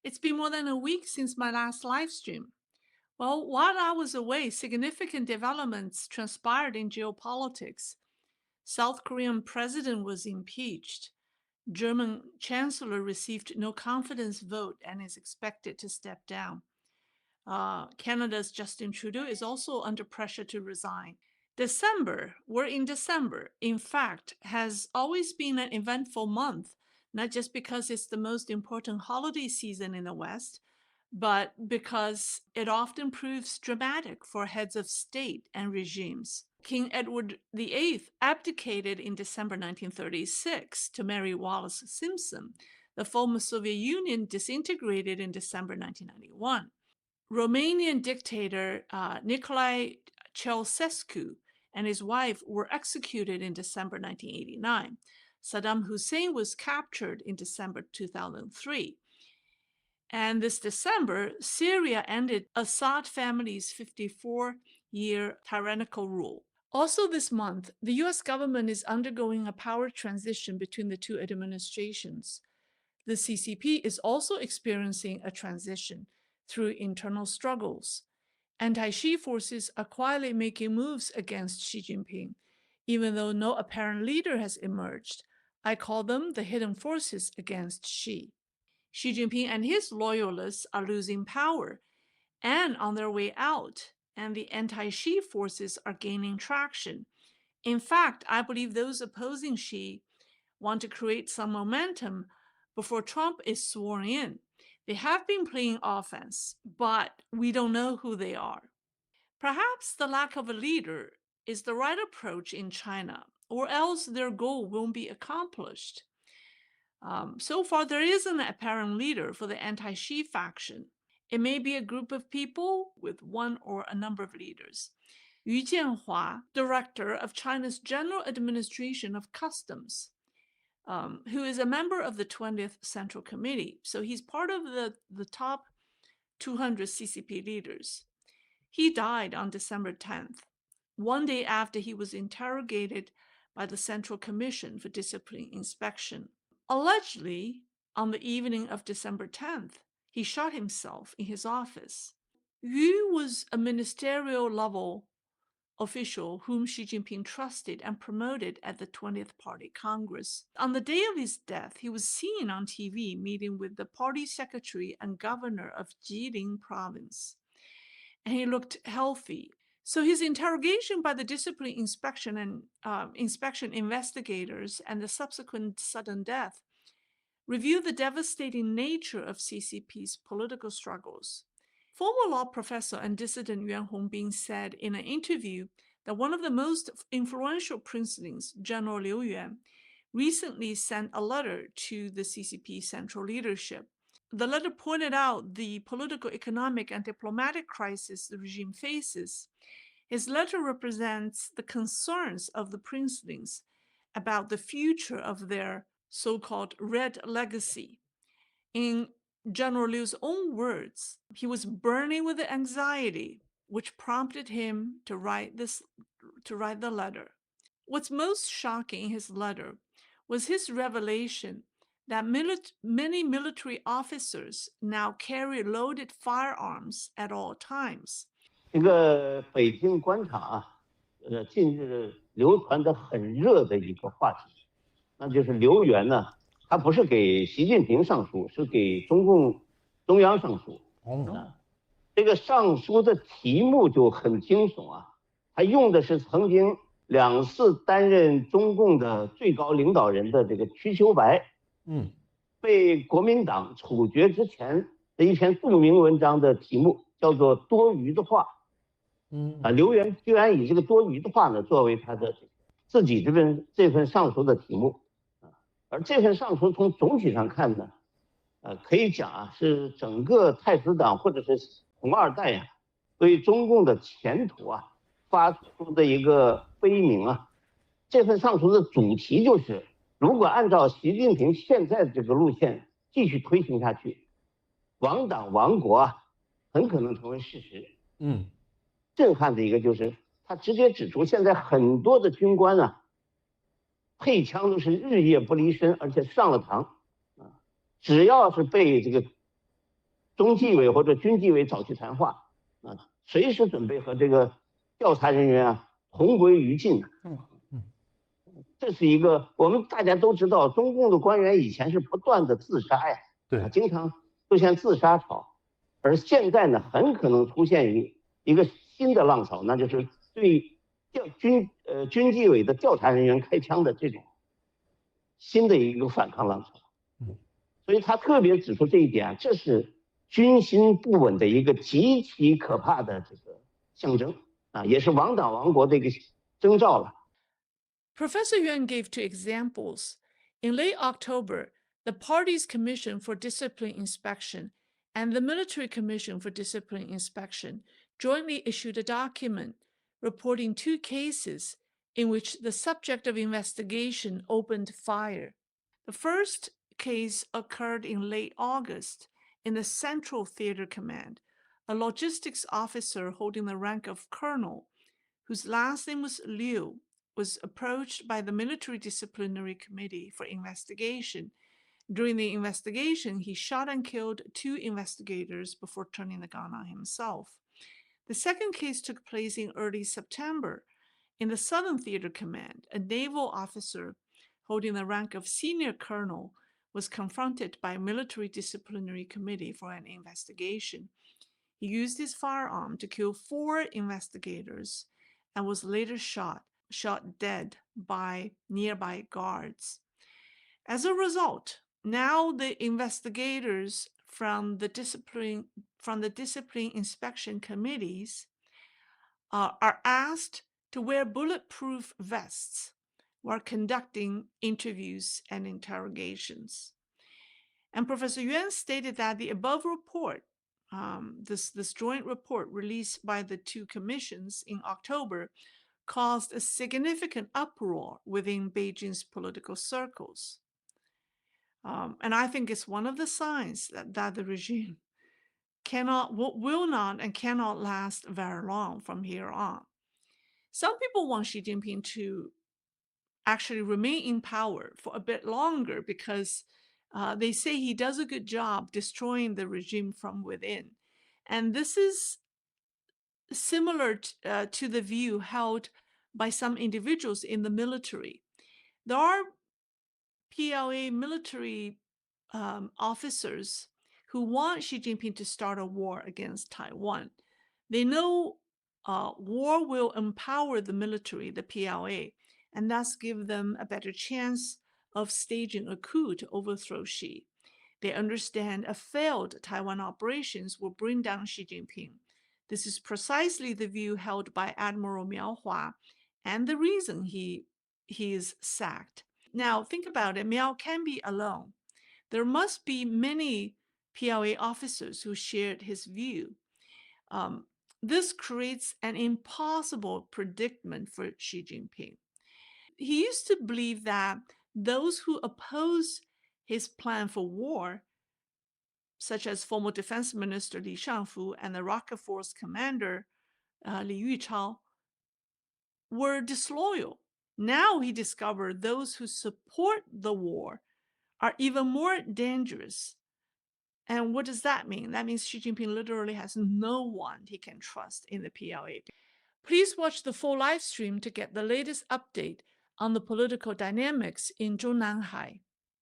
It's been more than a week since my last live stream. Well, while I was away, significant developments transpired in geopolitics. South Korean president was impeached. German chancellor received no confidence vote and is expected to step down. Canada's Justin Trudeau is also under pressure to resign. We're in December, in fact, has always been an eventful month, not just because it's the most important holiday season in the West, but because it often proves dramatic for heads of state and regimes. King Edward VIII abdicated in December 1936 to marry Wallis Simpson. The former Soviet Union disintegrated in December 1991. Romanian dictator Nicolae Ceausescu and his wife were executed in December 1989. Saddam Hussein was captured in December 2003. And this December, Syria ended Assad family's 54-year tyrannical rule. Also this month, the U.S. government is undergoing a power transition between the two administrations. The CCP is also experiencing a transition through internal struggles. Anti-Xi forces are quietly making moves against Xi Jinping, even though no apparent leader has emerged. I call them the hidden forces against Xi. Xi Jinping and his loyalists are losing power and on their way out, and the anti-Xi forces are gaining traction. In fact, I believe those opposing Xi want to create some momentum before Trump is sworn in. They have been playing offense, but we don't know who they are. Perhaps the lack of a leader is the right approach in China, or else their goal won't be accomplished. So far, there isn't an apparent leader for the anti-Xi faction. It may be a group of people with one or a number of leaders. Yu Jianhua, director of China's General Administration of Customs, who is a member of the 20th Central Committee. So he's part of the top 200 CCP leaders. He died on December 10th, one day after he was interrogated by the Central Commission for Discipline Inspection. Allegedly, on the evening of December 10th, he shot himself in his office. Yu was a ministerial level official whom Xi Jinping trusted and promoted at the 20th Party Congress. On the day of his death, he was seen on TV meeting with the party secretary and governor of Jilin province, and he looked healthy. So his interrogation by the discipline inspection investigators and the subsequent sudden death revealed the devastating nature of CCP's political struggles. Former law professor and dissident Yuan Hongbin said in an interview that one of the most influential princelings, General Liu Yuan, recently sent a letter to the CCP central leadership. The letter pointed out the political, economic, and diplomatic crisis the regime faces. His letter represents the concerns of the princelings about the future of their so-called red legacy. In General Liu's own words, he was burning with anxiety, which prompted him to write the letter. What's most shocking in his letter was his revelation that many military officers now carry loaded firearms at all times. 这个北京官场啊，近日流传的很热的一个话题，那就是刘源呢，他不是给习近平上书，是给中共中央上书。这个上书的题目就很惊悚啊，他用的是曾经2次担任中共的最高领导人的这个瞿秋白，被国民党处决之前的一篇著名文章的题目叫做《多余的话》。刘源居然以这个多余的话呢作为他的自己这份上书的题目，而这份上书从总体上看呢，可以讲啊是整个太子党或者是红二代呀，对中共的前途啊发出的一个悲鸣啊。这份上书的主题就是，如果按照习近平现在的这个路线继续推行下去，亡党亡国啊，很可能成为事实。震撼的一个就是，他直接指出，现在很多的军官啊，配枪都是日夜不离身，而且上了膛啊，只要是被这个中纪委或者军纪委找去谈话啊，随时准备和这个调查人员同归于尽。这是一个我们大家都知道，中共的官员以前是不断的自杀呀，对，经常出现自杀潮，而现在呢，很可能出现一个新的浪潮，那就是对军纪委的调查人员开枪的这种新的一个反抗浪潮。所以他特别指出这一点，这是军心不稳的一个极其可怕的这个象征啊，也是亡党亡国的一个征兆了。Professor Yuan gave two examples. In late October, the Party's Commission for Discipline Inspection and the Military Commission for Discipline Inspection jointly issued a document reporting two cases in which the subject of investigation opened fire. The first case occurred in late August in the Central Theater Command. A logistics officer holding the rank of colonel, whose last name was Liu, was approached by the Military Disciplinary Committee for investigation. During the investigation, he shot and killed two investigators before turning the gun on himself. The second case took place in early September. In the Southern Theater Command, a naval officer holding the rank of senior colonel was confronted by a military disciplinary committee for an investigation. He used his firearm to kill 4 investigators and was later shot dead by nearby guards. As a result, now the investigators from the discipline inspection committees are asked to wear bulletproof vests while conducting interviews and interrogations. And Professor Yuan stated that the above report, this joint report released by the two commissions in October, caused a significant uproar within Beijing's political circles. And I think it's one of the signs that the regime will not and cannot last very long from here on. Some people want Xi Jinping to actually remain in power for a bit longer because they say he does a good job destroying the regime from within. And this is similar to the view held by some individuals in the military. There are PLA military officers who want Xi Jinping to start a war against Taiwan. They know war will empower the military, the PLA, and thus give them a better chance of staging a coup to overthrow Xi. They understand a failed Taiwan operations will bring down Xi Jinping. This is precisely the view held by Admiral Miao Hua and the reason he is sacked. Now, think about it. Miao can be alone. There must be many PLA officers who shared his view. This creates an impossible predicament for Xi Jinping. He used to believe that those who oppose his plan for war, such as former Defense Minister Li Shangfu and the Rocket Force commander Li Yuchao, were disloyal. Now he discovered those who support the war are even more dangerous. And what does that mean? That means Xi Jinping literally has no one he can trust in the PLA. Please watch the full live stream to get the latest update on the political dynamics in Zhongnanhai.